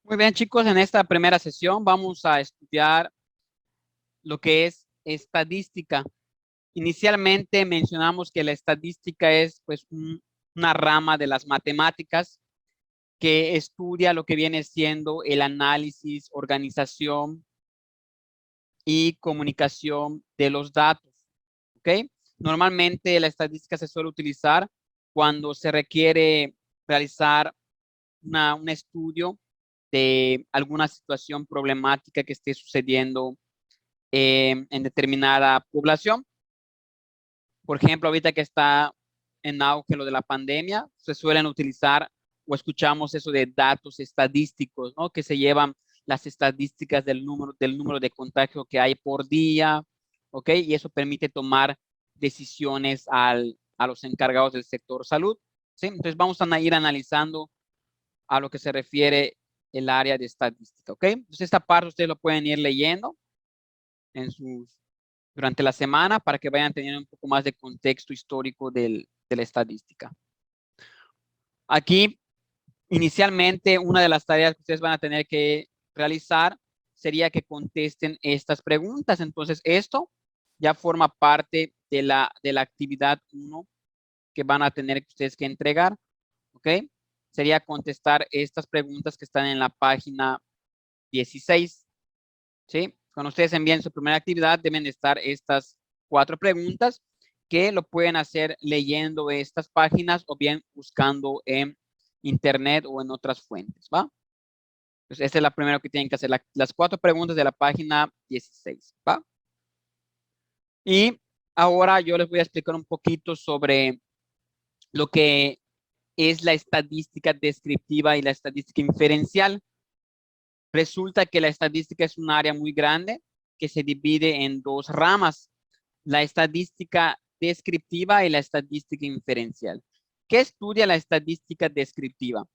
Muy bien, chicos, en esta primera sesión vamos a estudiar lo que es estadística. Inicialmente mencionamos que la estadística es pues una rama de las matemáticas que estudia lo que viene siendo el análisis, organización y comunicación de los datos. ¿Ok? Normalmente la estadística se suele utilizar cuando se requiere realizar un estudio de alguna situación problemática que esté sucediendo en determinada población. Por ejemplo, ahorita que está en auge lo de la pandemia, se suelen utilizar o escuchamos eso de datos estadísticos, ¿no? Que se llevan las estadísticas del número de contagio que hay por día, ¿ok? Y eso permite tomar decisiones a los encargados del sector salud, ¿sí? Entonces vamos a ir analizando a lo que se refiere el área de estadística, ¿ok? Entonces esta parte ustedes lo pueden ir leyendo en durante la semana para que vayan teniendo un poco más de contexto histórico de la estadística. Aquí, inicialmente, una de las tareas que ustedes van a tener que realizar sería que contesten estas preguntas. Entonces, esto ya forma parte de la actividad 1 que van a tener ustedes que entregar, ¿ok? Sería contestar estas preguntas que están en la página 16, ¿sí? Cuando ustedes envíen su primera actividad, deben de estar estas 4 preguntas que lo pueden hacer leyendo estas páginas o bien buscando en internet o en otras fuentes, ¿va? Pues esta es la primera que tienen que hacer, las 4 preguntas de la página 16, ¿va? Y ahora yo les voy a explicar un poquito sobre lo que es la estadística descriptiva y la estadística inferencial. Resulta que la estadística es un área muy grande que se divide en 2 ramas, la estadística descriptiva y la estadística inferencial. ¿Qué estudia la estadística descriptiva?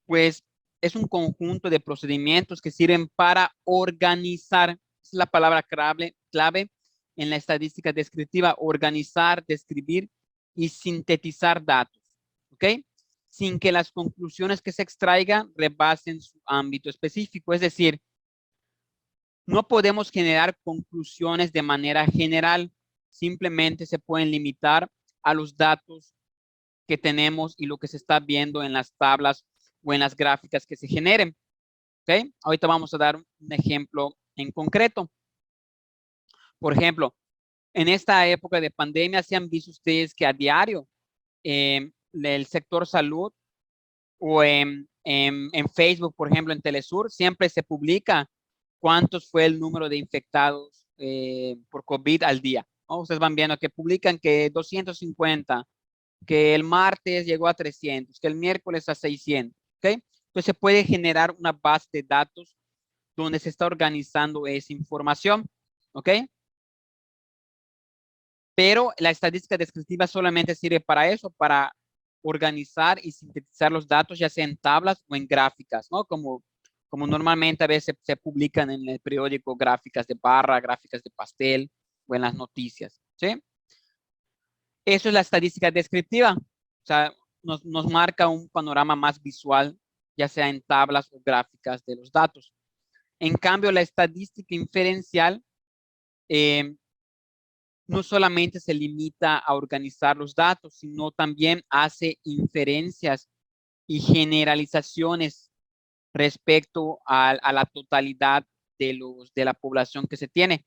Pues es un conjunto de procedimientos que sirven para organizar, es la palabra clave en la estadística descriptiva, organizar, describir y sintetizar datos, ¿ok? Sin que las conclusiones que se extraigan rebasen su ámbito específico. Es decir, no podemos generar conclusiones de manera general, simplemente se pueden limitar a los datos que tenemos y lo que se está viendo en las tablas o en las gráficas que se generen. ¿Ok? Ahorita vamos a dar un ejemplo en concreto. Por ejemplo, en esta época de pandemia, ¿se han visto ustedes que a diario el sector salud o en Facebook, por ejemplo, en Telesur, siempre se publica cuántos fue el número de infectados por COVID al día, ¿no? Ustedes van viendo que publican que 250, que el martes llegó a 300, que el miércoles a 600, ¿ok? Entonces se puede generar una base de datos donde se está organizando esa información, ¿ok? Pero la estadística descriptiva solamente sirve para eso, para organizar y sintetizar los datos, ya sea en tablas o en gráficas, ¿no? Como normalmente a veces se publican en el periódico gráficas de barra, gráficas de pastel o en las noticias, ¿sí? Eso es la estadística descriptiva, o sea, nos marca un panorama más visual, ya sea en tablas o gráficas de los datos. En cambio, la estadística inferencial eh, no solamente se limita a organizar los datos, sino también hace inferencias y generalizaciones respecto a la totalidad de la población que se tiene,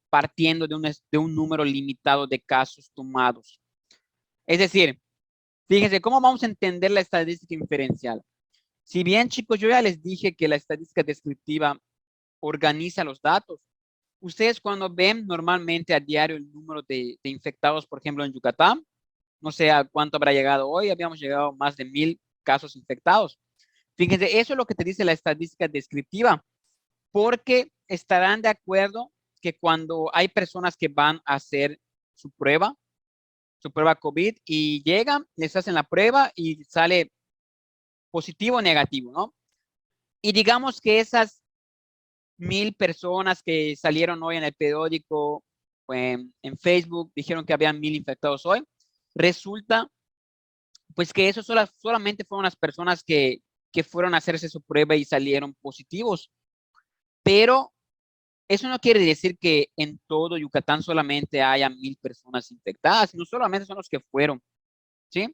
partiendo de un número limitado de casos tomados. Es decir, fíjense, ¿cómo vamos a entender la estadística inferencial? Si bien, chicos, yo ya les dije que la estadística descriptiva organiza los datos, ustedes cuando ven normalmente a diario el número de infectados, por ejemplo, en Yucatán, no sé a cuánto habrá llegado hoy, habíamos llegado a más de 1000 casos infectados. Fíjense, eso es lo que te dice la estadística descriptiva, porque estarán de acuerdo que cuando hay personas que van a hacer su prueba COVID y llegan, les hacen la prueba y sale positivo o negativo, ¿no? Y digamos que esas 1000 personas que salieron hoy en el periódico o en Facebook dijeron que habían 1000 infectados hoy. Resulta, pues que eso solamente fueron las personas que que fueron a hacerse su prueba y salieron positivos. Pero eso no quiere decir que en todo Yucatán solamente haya 1000 personas infectadas, no solamente son los que fueron, ¿sí?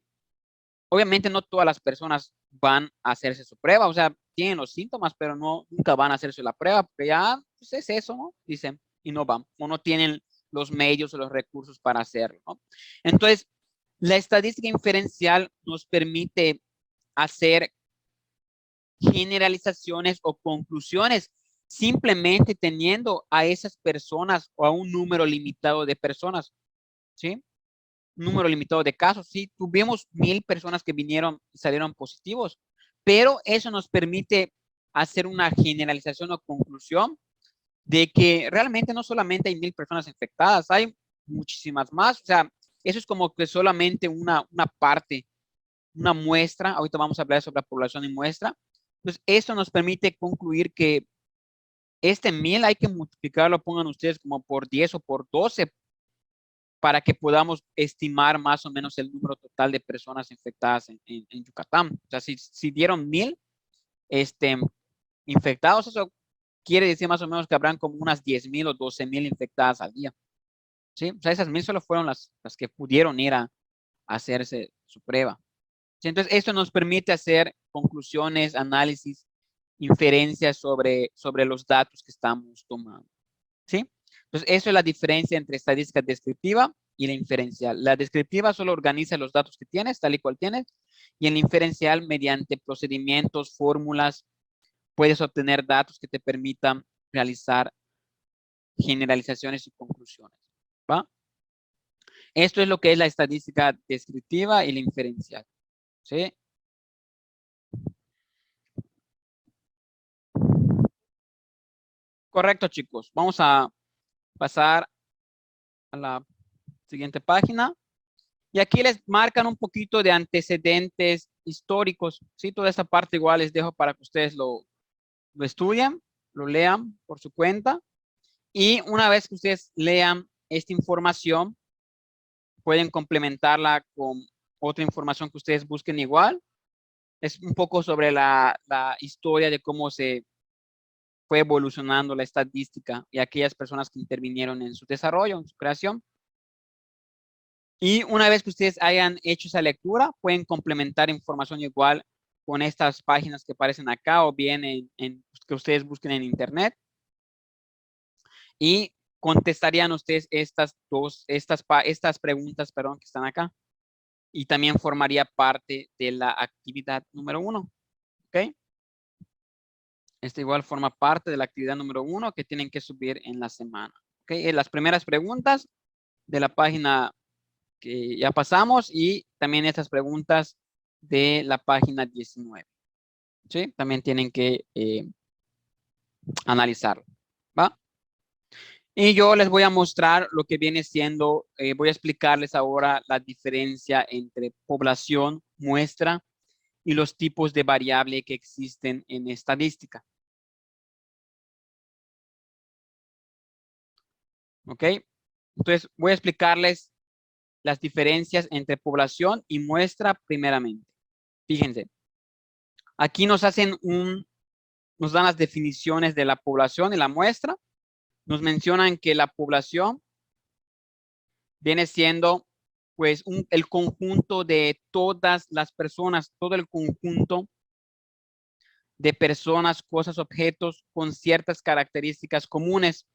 Obviamente no todas las personas van a hacerse su prueba, o sea, tienen los síntomas, pero nunca van a hacerse la prueba, porque ya pues es eso, ¿no? Dicen, y no van, o no tienen los medios o los recursos para hacerlo, ¿no? Entonces, la estadística inferencial nos permite hacer generalizaciones o conclusiones simplemente teniendo a esas personas o a un número limitado de personas, ¿sí? Número limitado de casos. Sí, tuvimos 1000 personas que vinieron y salieron positivos, pero eso nos permite hacer una generalización o conclusión de que realmente no solamente hay 1000 personas infectadas, hay muchísimas más. O sea, eso es como que solamente una parte, una muestra. Ahorita vamos a hablar sobre la población y muestra. Entonces, eso nos permite concluir que este 1000 hay que multiplicarlo, pongan ustedes como por 10 o por 12 para que podamos estimar más o menos el número total de personas infectadas en Yucatán. O sea, si dieron 1000 este, infectados, eso quiere decir más o menos que habrán como unas 10,000 o 12,000 infectadas al día. ¿Sí? O sea, esas 1000 solo fueron las que pudieron ir a hacerse su prueba. ¿Sí? Entonces, esto nos permite hacer conclusiones, análisis, inferencias sobre los datos que estamos tomando. ¿Sí? Entonces, eso es la diferencia entre estadística descriptiva y la inferencial. La descriptiva solo organiza los datos que tienes, tal y cual tienes, y en la inferencial, mediante procedimientos, fórmulas, puedes obtener datos que te permitan realizar generalizaciones y conclusiones. ¿Va? Esto es lo que es la estadística descriptiva y la inferencial. ¿Sí? Correcto, chicos. Vamos a pasar a la siguiente página. Y aquí les marcan un poquito de antecedentes históricos. Sí, toda esta parte igual les dejo para que ustedes lo estudien, lo lean por su cuenta. Y una vez que ustedes lean esta información, pueden complementarla con otra información que ustedes busquen igual. Es un poco sobre la historia de cómo se fue evolucionando la estadística y aquellas personas que intervinieron en su desarrollo, en su creación. Y una vez que ustedes hayan hecho esa lectura, pueden complementar información igual con estas páginas que aparecen acá o bien que ustedes busquen en internet. Y contestarían ustedes estas preguntas, perdón, que están acá. Y también formaría parte de la actividad número 1. ¿Ok? Esta igual forma parte de la actividad número 1 que tienen que subir en la semana. ¿Ok? Las primeras preguntas de la página que ya pasamos y también estas preguntas de la página 19. ¿Sí? También tienen que analizarlo. ¿Va? Y yo les voy a mostrar lo que viene siendo, voy a explicarles ahora la diferencia entre población, muestra y los tipos de variable que existen en estadística. ¿Ok? Entonces voy a explicarles las diferencias entre población y muestra primeramente. Fíjense, aquí nos dan las definiciones de la población y la muestra. Nos mencionan que la población viene siendo pues el conjunto de todas las personas, todo el conjunto de personas, cosas, objetos con ciertas características comunes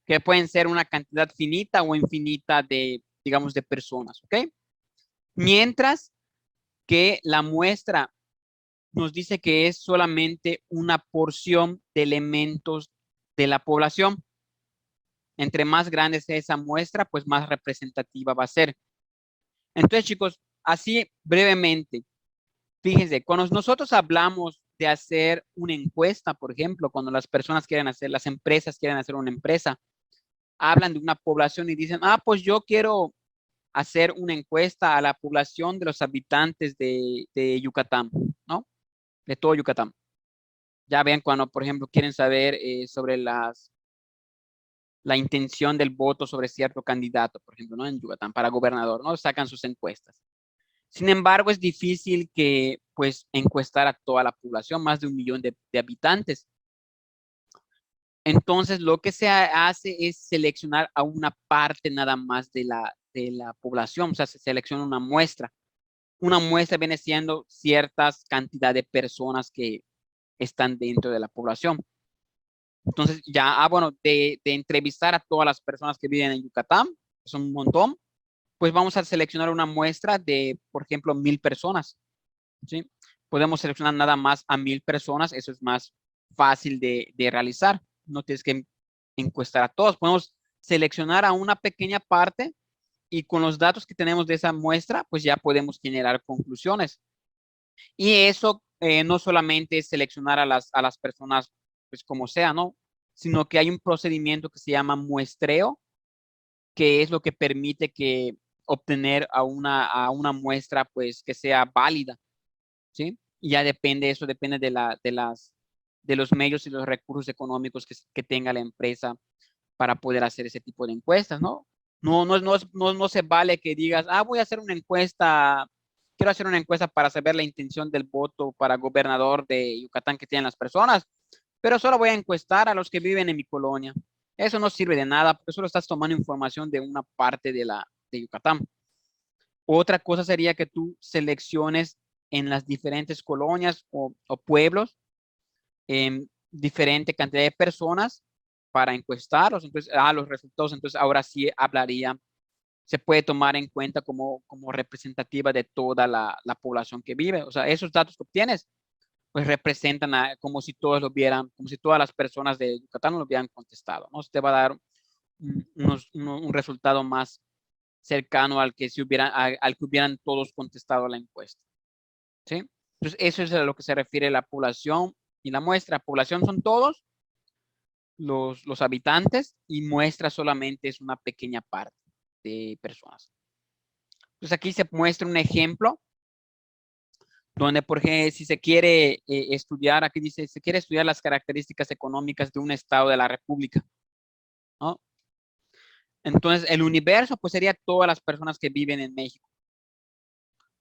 que pueden ser una cantidad finita o infinita de, digamos, de personas, ¿ok? Mientras que la muestra nos dice que es solamente una porción de elementos de la población. Entre más grande sea esa muestra, pues más representativa va a ser. Entonces, chicos, así brevemente, fíjense, cuando nosotros hablamos de hacer una encuesta, por ejemplo, cuando las personas quieren hacer, las empresas quieren hacer una empresa, hablan de una población y dicen, pues yo quiero hacer una encuesta a la población de los habitantes de Yucatán, ¿no? De todo Yucatán. Ya ven cuando, por ejemplo, quieren saber sobre la intención del voto sobre cierto candidato, por ejemplo, ¿no? En Yucatán, para gobernador, ¿no? Sacan sus encuestas. Sin embargo, es difícil que, pues, encuestar a toda la población, más de 1 millón de habitantes. Entonces, lo que se hace es seleccionar a una parte nada más de la población, o sea, se selecciona una muestra. Una muestra viene siendo ciertas cantidad de personas que están dentro de la población. Entonces, ya, bueno, de entrevistar a todas las personas que viven en Yucatán, que son un montón, pues vamos a seleccionar una muestra de, por ejemplo, 1,000 personas, ¿sí? Podemos seleccionar nada más a 1,000 personas, eso es más fácil de realizar. No tienes que encuestar a todos. Podemos seleccionar a una pequeña parte y con los datos que tenemos de esa muestra, pues ya podemos generar conclusiones. Y eso no solamente es seleccionar a las personas, pues como sea, ¿no? Sino que hay un procedimiento que se llama muestreo, que es lo que permite que obtener a una muestra, pues que sea válida, ¿sí? Y ya depende, eso depende de los medios y los recursos económicos que tenga la empresa para poder hacer ese tipo de encuestas, ¿no? No se vale que digas, voy a hacer una encuesta, quiero hacer una encuesta para saber la intención del voto para gobernador de Yucatán que tienen las personas, pero solo voy a encuestar a los que viven en mi colonia. Eso no sirve de nada porque solo estás tomando información de una parte de Yucatán. Otra cosa sería que tú selecciones en las diferentes colonias o pueblos diferente cantidad de personas para encuestarlos. Entonces, los resultados, entonces ahora sí hablaría, se puede tomar en cuenta como representativa de toda la población que vive. O sea, esos datos que obtienes, pues representan como si todos lo vieran, como si todas las personas de Yucatán lo hubieran contestado, ¿no? Te va a dar un resultado más cercano al que, al que hubieran todos contestado la encuesta, ¿sí? Entonces, eso es a lo que se refiere la población y la muestra. Población son todos los habitantes y muestra solamente es una pequeña parte de personas. Entonces, aquí se muestra un ejemplo donde, por ejemplo, si se quiere estudiar, aquí dice, se quiere estudiar las características económicas de un estado de la República, ¿no? Entonces, el universo, pues sería todas las personas que viven en México.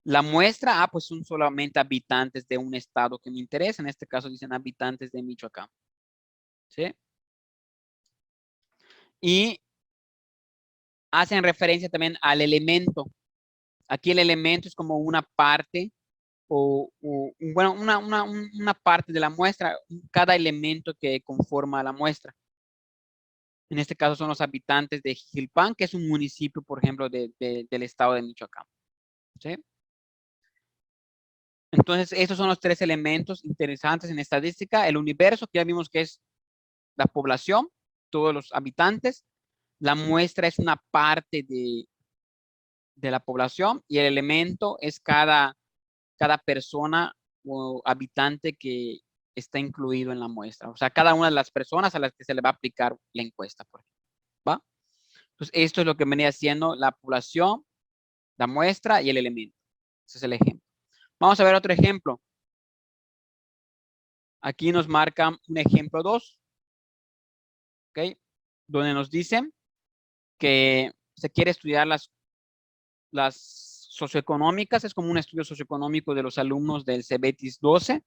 La muestra, pues son solamente habitantes de un estado que me interesa. En este caso dicen habitantes de Michoacán. ¿Sí? Y hacen referencia también al elemento. Aquí el elemento es como una parte bueno, una parte de la muestra, cada elemento que conforma la muestra. En este caso son los habitantes de Jijilpan, que es un municipio, por ejemplo, del estado de Michoacán. ¿Sí? Entonces, estos son los 3 elementos interesantes en estadística. El universo, que ya vimos que es la población, todos los habitantes. La muestra es una parte de la población y el elemento es cada persona o habitante que está incluido en la muestra. O sea, cada una de las personas a las que se le va a aplicar la encuesta, por ejemplo. ¿Va? Entonces, esto es lo que venía siendo la población, la muestra y el elemento. Ese es el ejemplo. Vamos a ver otro ejemplo. Aquí nos marca un ejemplo 2, ¿ok? Donde nos dicen que se quiere estudiar las socioeconómicas, es como un estudio socioeconómico de los alumnos del CEBETIS 12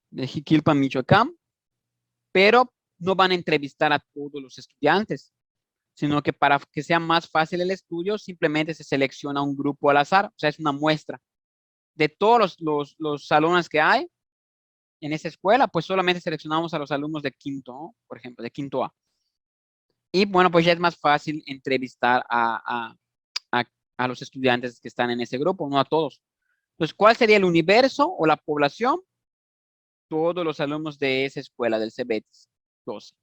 de Jiquilpan, Michoacán, pero no van a entrevistar a todos los estudiantes, sino que para que sea más fácil el estudio, simplemente se selecciona un grupo al azar, o sea, es una muestra. De todos los salones que hay en esa escuela, pues solamente seleccionamos a los alumnos de quinto, ¿no? Por ejemplo, de quinto A. Y bueno, pues ya es más fácil entrevistar a los estudiantes que están en ese grupo, no a todos. Entonces, ¿cuál sería el universo o la población? Todos los alumnos de esa escuela del CEBETIS 12.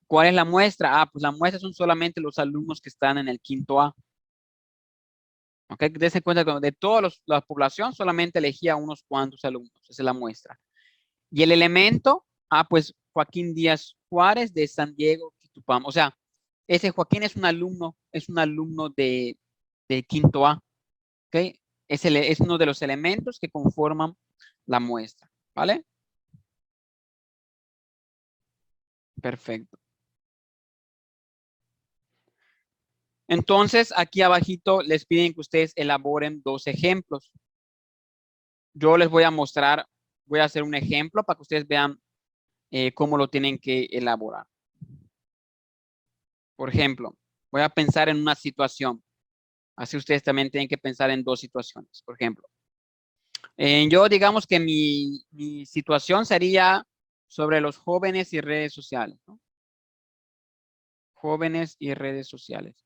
¿Cuál es la muestra? Pues la muestra son solamente los alumnos que están en el quinto A. ¿Ok? Dense cuenta que de toda la población solamente elegía unos cuantos alumnos. Esa es la muestra. Y el elemento, pues Joaquín Díaz Juárez de San Diego, Quitupam. O sea, ese Joaquín es un alumno de quinto A. ¿Ok? Es uno de los elementos que conforman la muestra. ¿Vale? Perfecto. Entonces, aquí abajito les piden que ustedes elaboren 2 ejemplos. Yo les voy a mostrar, voy a hacer un ejemplo para que ustedes vean cómo lo tienen que elaborar. Por ejemplo, voy a pensar en una situación. Así ustedes también tienen que pensar en 2 situaciones. Por ejemplo, yo digamos que mi situación sería sobre los jóvenes y redes sociales, ¿no? Jóvenes y redes sociales.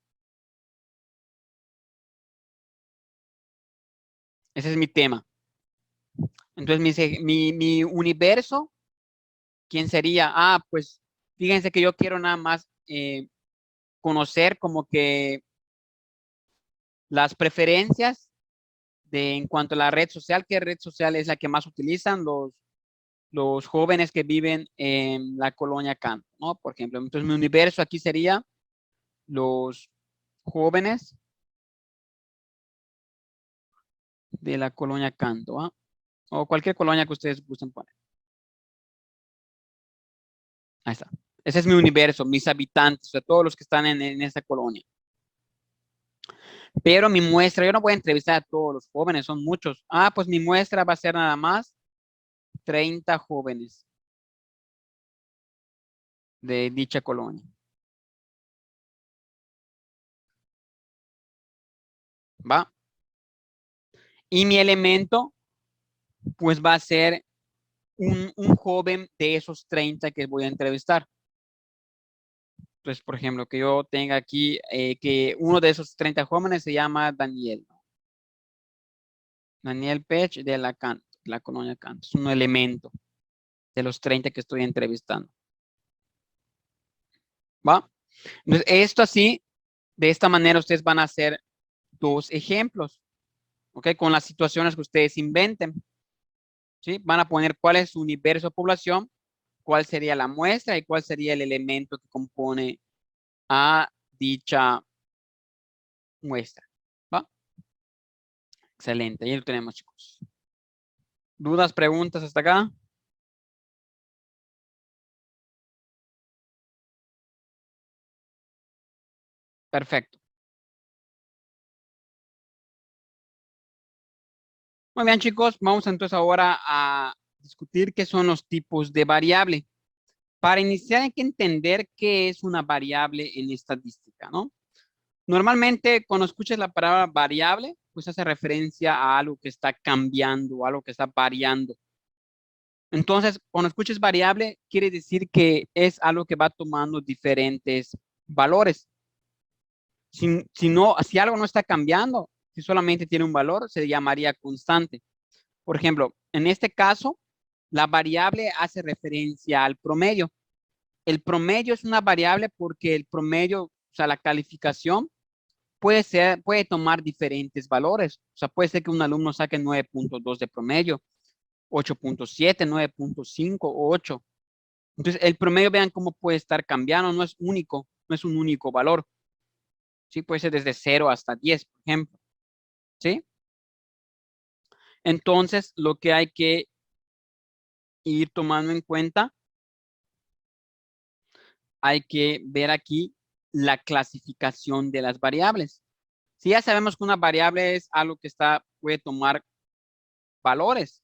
Ese es mi tema. Entonces, mi universo, ¿quién sería? Ah, pues fíjense que yo quiero nada más conocer como que las preferencias de en cuanto a la red social, qué red social es la que más utilizan los jóvenes que viven en la colonia Canto, ¿no? Por ejemplo, entonces mi universo aquí sería los jóvenes de la colonia Canto, ¿ah? O cualquier colonia que ustedes gusten poner. Ahí está. Ese es mi universo, mis habitantes, o sea, todos los que están en esa colonia. Pero mi muestra, yo no voy a entrevistar a todos los jóvenes, son muchos. Ah, pues mi muestra va a ser nada más 30 jóvenes de dicha colonia. ¿Va? Y mi elemento, pues va a ser un joven de esos 30 que voy a entrevistar. Entonces, por ejemplo, que yo tenga aquí que uno de esos 30 jóvenes se llama Daniel. Daniel Pech de la colonia Canto. Es un elemento de los 30 que estoy entrevistando. ¿Va? Entonces, esto así, de esta manera ustedes van a hacer 2 ejemplos, ¿ok? Con las situaciones que ustedes inventen, ¿sí? Van a poner cuál es su universo de población, cuál sería la muestra y cuál sería el elemento que compone a dicha muestra, ¿va? Excelente, ahí lo tenemos, chicos. ¿Dudas, preguntas hasta acá? Perfecto. Muy bien, chicos, vamos entonces ahora a discutir qué son los tipos de variable. Para iniciar hay que entender qué es una variable en estadística, ¿no? Normalmente cuando escuchas la palabra variable, pues hace referencia a algo que está cambiando, algo que está variando. Entonces, cuando escuches variable, quiere decir que es algo que va tomando diferentes valores. Si algo no está cambiando, si solamente tiene un valor, se llamaría constante. Por ejemplo, en este caso, la variable hace referencia al promedio. El promedio es una variable porque el promedio, o sea, la calificación puede tomar diferentes valores. O sea, puede ser que un alumno saque 9.2 de promedio, 8.7, 9.5 o 8. Entonces, el promedio, vean cómo puede estar cambiando, no es único, no es un único valor. Sí, puede ser desde 0 hasta 10, por ejemplo. ¿Sí? Entonces, lo que hay que ir tomando en cuenta, hay que ver aquí la clasificación de las variables. Si ya sabemos que una variable es algo que puede tomar valores,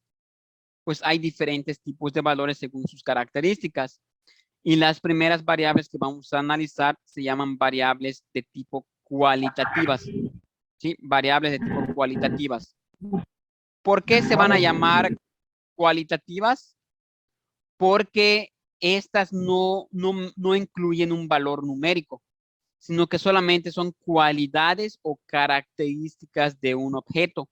pues hay diferentes tipos de valores según sus características. Y las primeras variables que vamos a analizar se llaman variables de tipo cualitativas. ¿Sí? Variables de tipo cualitativas. ¿Por qué se van a llamar cualitativas? Porque estas no incluyen un valor numérico, sino que solamente son cualidades o características de un objeto.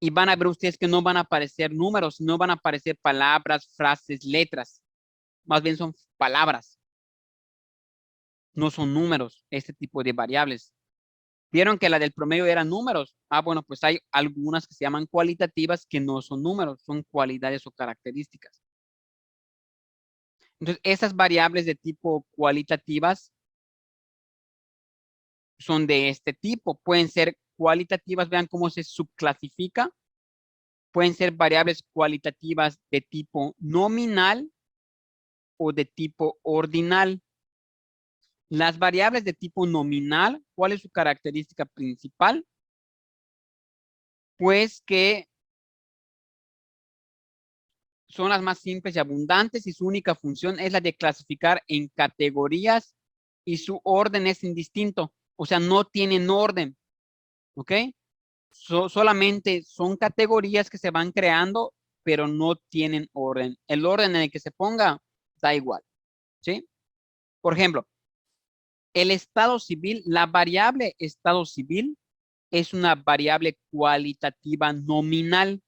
Y van a ver ustedes que no van a aparecer números, no van a aparecer palabras, frases, letras. Más bien son palabras, no son números, este tipo de variables. Vieron que la del promedio eran números. Ah, bueno, pues hay algunas que se llaman cualitativas que no son números, son cualidades o características. Entonces, esas variables de tipo cualitativas son de este tipo. Pueden ser cualitativas, vean cómo se subclasifica. Pueden ser variables cualitativas de tipo nominal o de tipo ordinal. Las variables de tipo nominal, ¿cuál es su característica principal? Pues que son las más simples y abundantes y su única función es la de clasificar en categorías y su orden es indistinto. O sea, no tienen orden, ¿ok? Solamente son categorías que se van creando, pero no tienen orden. El orden en el que se ponga da igual, ¿sí? Por ejemplo, el estado civil, la variable estado civil es una variable cualitativa nominal,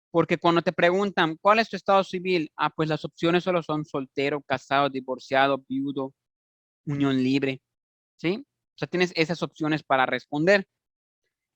porque cuando te preguntan, ¿cuál es tu estado civil? Ah, pues las opciones solo son soltero, casado, divorciado, viudo, unión libre, ¿sí? O sea, tienes esas opciones para responder.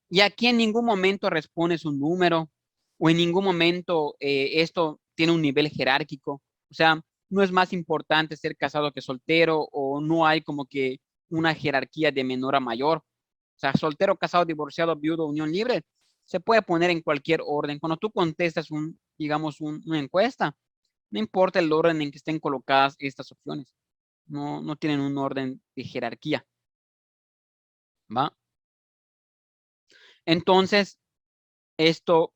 Y aquí en ningún momento respondes un número o en ningún momento esto tiene un nivel jerárquico. O sea, no es más importante ser casado que soltero o no hay como que una jerarquía de menor a mayor. O sea, soltero, casado, divorciado, viudo, unión libre, se puede poner en cualquier orden. Cuando tú contestas digamos, una encuesta, no importa el orden en que estén colocadas estas opciones. No tienen un orden de jerarquía. ¿Va? Entonces, esto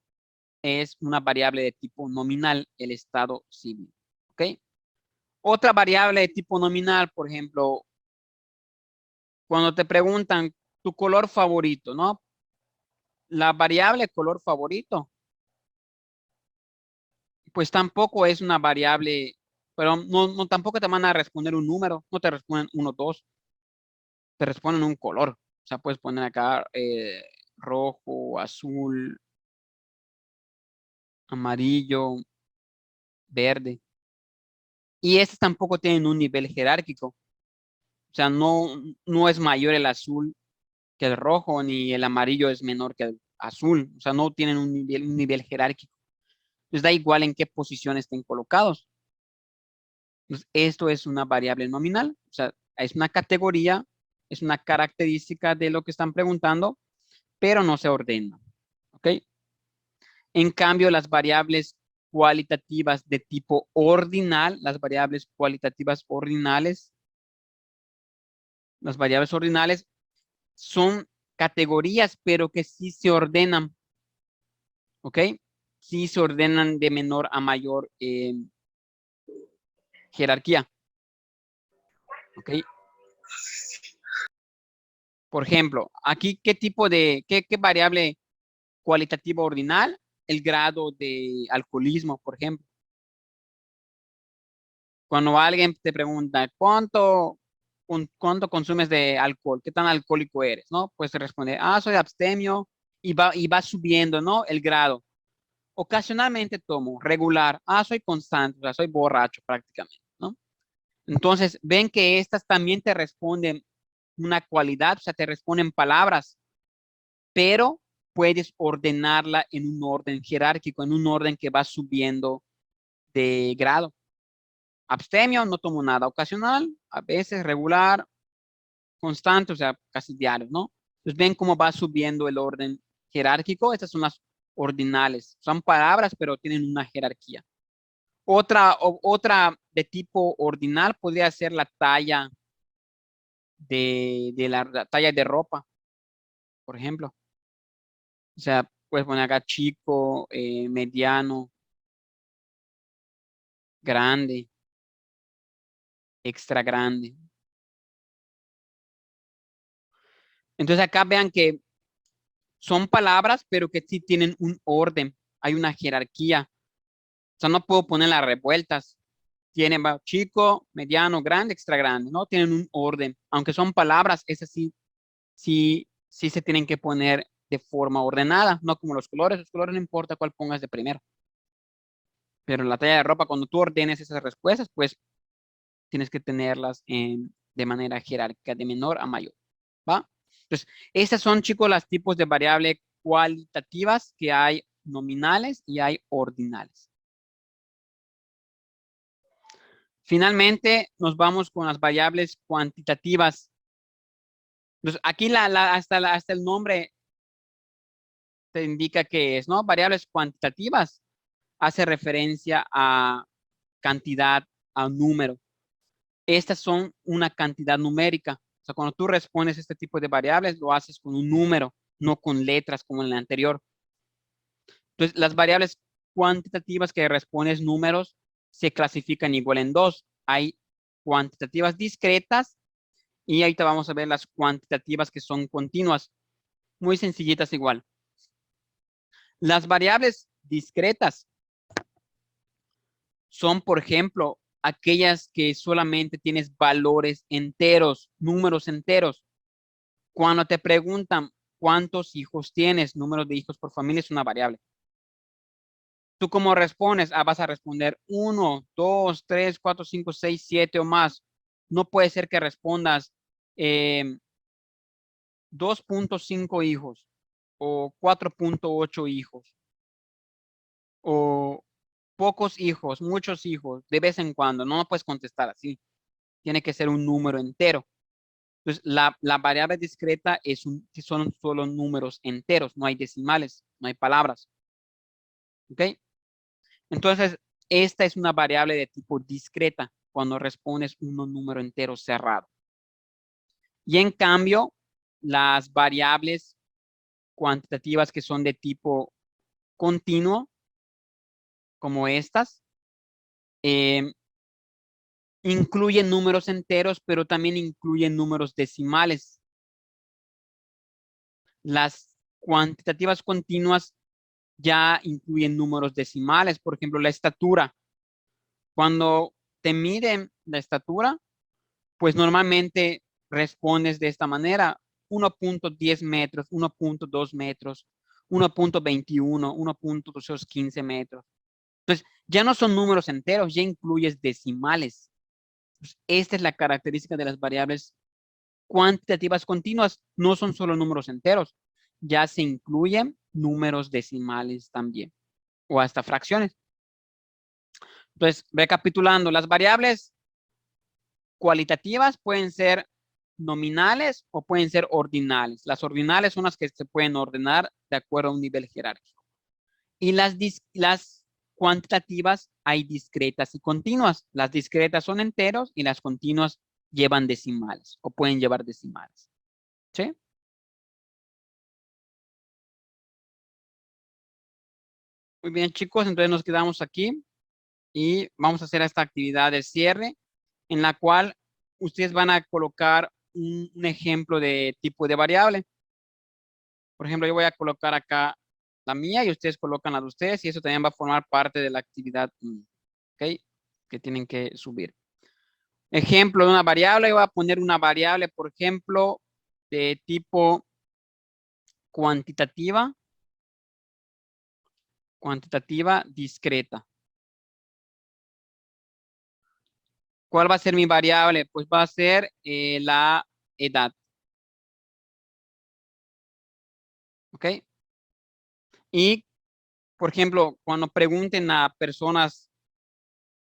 es una variable de tipo nominal, el estado civil. ¿Ok? Otra variable de tipo nominal, por ejemplo, cuando te preguntan tu color favorito, ¿no? La variable color favorito, pues tampoco es una variable, pero tampoco te van a responder un número, no te responden uno, dos, te responden un color. O sea, puedes poner acá rojo, azul, amarillo, verde. Y estos tampoco tienen un nivel jerárquico. O sea, no es mayor el azul que el rojo, ni el amarillo es menor que el azul. O sea, no tienen un nivel jerárquico. Les da igual en qué posición estén colocados. Entonces, esto es una variable nominal. O sea, es una categoría, es una característica de lo que están preguntando, pero no se ordena. ¿Ok? En cambio, las variables cualitativas de tipo ordinal, las variables ordinales son categorías, pero que sí se ordenan, ¿ok? Sí se ordenan de menor a mayor jerarquía, ¿ok? Por ejemplo, aquí, ¿qué variable cualitativa ordinal? El grado de alcoholismo, por ejemplo. Cuando alguien te pregunta, ¿cuánto consumes de alcohol? ¿Qué tan alcohólico eres? ¿No? Pues te responde, soy abstemio y va subiendo, ¿no? El grado. Ocasionalmente tomo, regular, soy constante, o sea, soy borracho prácticamente, ¿no? Entonces, ven que estas también te responden una cualidad, o sea, te responden palabras, pero puedes ordenarla en un orden jerárquico, en un orden que va subiendo de grado. Abstemio, no tomo nada. Ocasional, a veces regular, constante, o sea, casi diario, ¿no? Entonces, ven cómo va subiendo el orden jerárquico. Estas son las ordinales. Son palabras, pero tienen una jerarquía. Otra de tipo ordinal podría ser la talla de la talla de ropa, por ejemplo. O sea, puedes poner acá chico, mediano, grande, extra grande. Entonces acá vean que son palabras, pero que sí tienen un orden. Hay una jerarquía. O sea, no puedo poner las revueltas. Tienen chico, mediano, grande, extra grande. No tienen un orden. Aunque son palabras, esas sí se tienen que poner de forma ordenada, no como los colores. Los colores no importa cuál pongas de primero. Pero en la talla de ropa, cuando tú ordenes esas respuestas, pues tienes que tenerlas de manera jerárquica, de menor a mayor. ¿Va? Entonces, esas son, chicos, los tipos de variables cualitativas que hay nominales y hay ordinales. Finalmente, nos vamos con las variables cuantitativas. Entonces, aquí hasta el nombre te indica que es, ¿no? Variables cuantitativas hace referencia a cantidad, a número. Estas son una cantidad numérica. O sea, cuando tú respondes este tipo de variables, lo haces con un número, no con letras como en la anterior. Entonces, las variables cuantitativas que respondes números se clasifican igual en dos. Hay cuantitativas discretas y ahorita vamos a ver las cuantitativas que son continuas. Muy sencillitas igual. Las variables discretas son, por ejemplo, aquellas que solamente tienes valores enteros, números enteros. Cuando te preguntan cuántos hijos tienes, números de hijos por familia es una variable. ¿Tú cómo respondes? Vas a responder 1, 2, 3, 4, 5, 6, 7 o más. No puede ser que respondas 2.5 hijos o 4.8 hijos o pocos hijos, muchos hijos, de vez en cuando. No puedes contestar así. Tiene que ser un número entero. Entonces, la variable discreta son solo números enteros, no hay decimales, no hay palabras. ¿Ok? Entonces, esta es una variable de tipo discreta cuando respondes un número entero cerrado. Y en cambio, las variables cuantitativas que son de tipo continuo, como estas, incluyen números enteros, pero también incluyen números decimales. Las cuantitativas continuas ya incluyen números decimales. Por ejemplo, la estatura. Cuando te miden la estatura, pues normalmente respondes de esta manera: 1.10 metros, 1.2 metros, 1.21, 1.215 metros. Entonces, ya no son números enteros, ya incluyes decimales. Pues esta es la característica de las variables cuantitativas continuas. No son solo números enteros, ya se incluyen números decimales también, o hasta fracciones. Entonces, recapitulando, las variables cualitativas pueden ser nominales o pueden ser ordinales. Las ordinales son las que se pueden ordenar de acuerdo a un nivel jerárquico. Y las cuantitativas hay discretas y continuas. Las discretas son enteros y las continuas llevan decimales o pueden llevar decimales. ¿Sí? Muy bien, chicos, entonces nos quedamos aquí y vamos a hacer esta actividad de cierre en la cual ustedes van a colocar un ejemplo de tipo de variable. Por ejemplo, yo voy a colocar acá la mía y ustedes colocan la de ustedes y eso también va a formar parte de la actividad, ¿ok? Que tienen que subir. Ejemplo de una variable, yo voy a poner una variable, por ejemplo, de tipo cuantitativa, discreta. ¿Cuál va a ser mi variable? Pues va a ser la edad. ¿Ok? Y, por ejemplo, cuando pregunten a personas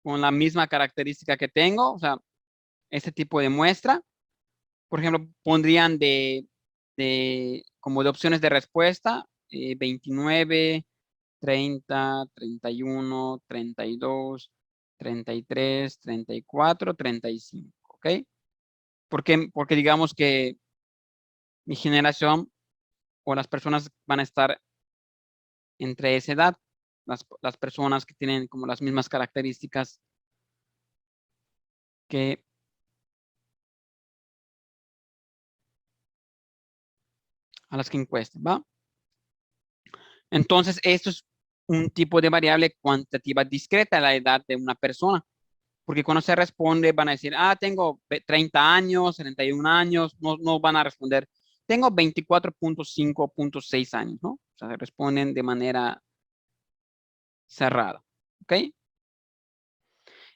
con la misma característica que tengo, o sea, este tipo de muestra, por ejemplo, pondrían como de opciones de respuesta, 29, 30, 31, 32, 33, 34, 35, ¿ok? Porque digamos que mi generación o las personas van a estar entre esa edad, las personas que tienen como las mismas características que a las que encuesten, ¿va? Entonces, esto es un tipo de variable cuantitativa discreta, la edad de una persona. Porque cuando se responde van a decir, tengo 30 años, 31 años, no van a responder, tengo 24.5.6 años, ¿no? O sea, se responden de manera cerrada, ¿ok?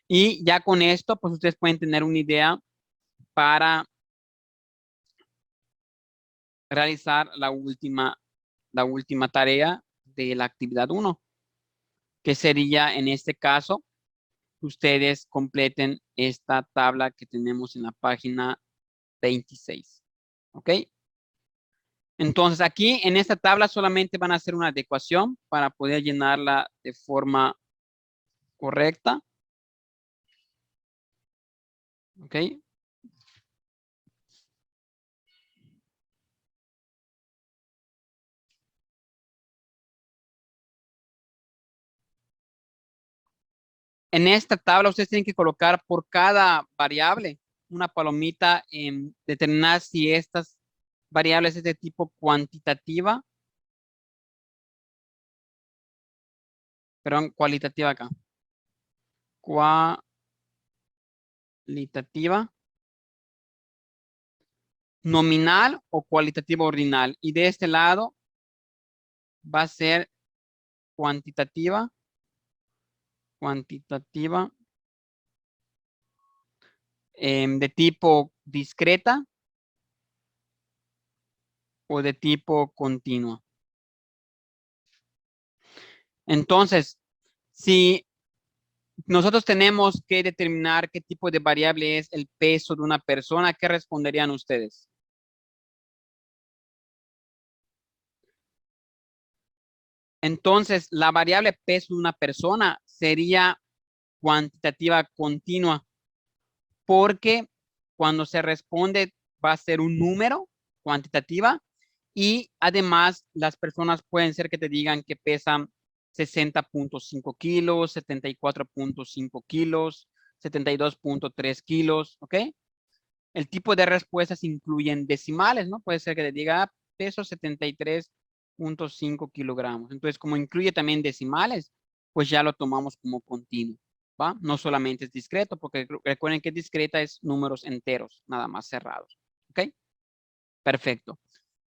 Y ya con esto, pues ustedes pueden tener una idea para realizar la última tarea de la actividad 1, que sería en este caso, ustedes completen esta tabla que tenemos en la página 26, ¿ok? Entonces aquí en esta tabla solamente van a hacer una adecuación para poder llenarla de forma correcta. ¿Ok? En esta tabla ustedes tienen que colocar por cada variable una palomita en determinar si estas variables es de tipo cuantitativa, perdón, cualitativa acá. Cualitativa, nominal o cualitativa ordinal. Y de este lado va a ser cuantitativa, cuantitativa de tipo discreta o de tipo continua. Entonces, si nosotros tenemos que determinar qué tipo de variable es el peso de una persona, ¿qué responderían ustedes? Entonces, la variable peso de una persona sería cuantitativa continua, porque cuando se responde va a ser un número cuantitativa y además las personas pueden ser que te digan que pesan 60.5 kilos, 74.5 kilos, 72.3 kilos, ¿ok? El tipo de respuestas incluyen decimales, ¿no? Puede ser que te diga peso 73.5 kilogramos. Entonces, como incluye también decimales, pues ya lo tomamos como continuo, ¿va? No solamente es discreto, porque recuerden que discreta es números enteros, nada más cerrados, ¿ok? Perfecto.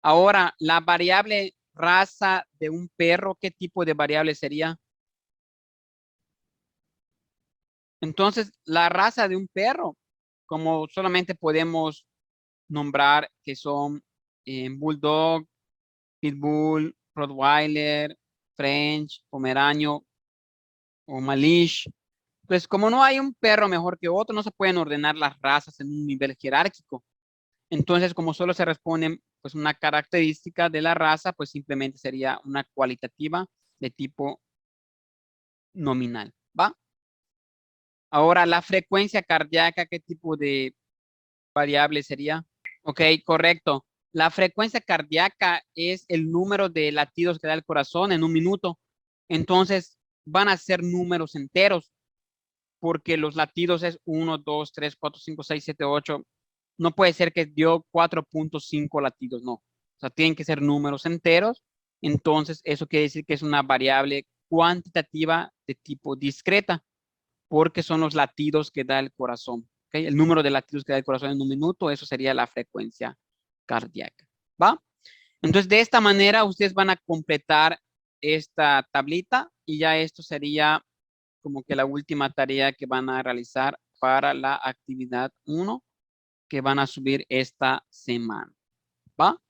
Ahora, la variable raza de un perro, ¿qué tipo de variable sería? Entonces, la raza de un perro, como solamente podemos nombrar que son Bulldog, Pitbull, Rottweiler, French, Pomeranian o Malish. Pues como no hay un perro mejor que otro, no se pueden ordenar las razas en un nivel jerárquico. Entonces, como solo se responden pues una característica de la raza, pues simplemente sería una cualitativa de tipo nominal, ¿va? Ahora, la frecuencia cardíaca, ¿qué tipo de variable sería? Ok, correcto. La frecuencia cardíaca es el número de latidos que da el corazón en un minuto. Entonces, van a ser números enteros, porque los latidos es 1, 2, 3, 4, 5, 6, 7, 8. No puede ser que dio 4.5 latidos, no. O sea, tienen que ser números enteros. Entonces, eso quiere decir que es una variable cuantitativa de tipo discreta, porque son los latidos que da el corazón. ¿Okay? El número de latidos que da el corazón en un minuto, eso sería la frecuencia cardíaca. ¿Va? Entonces, de esta manera, ustedes van a completar esta tablita y ya esto sería como que la última tarea que van a realizar para la actividad 1 que van a subir esta semana. ¿Va?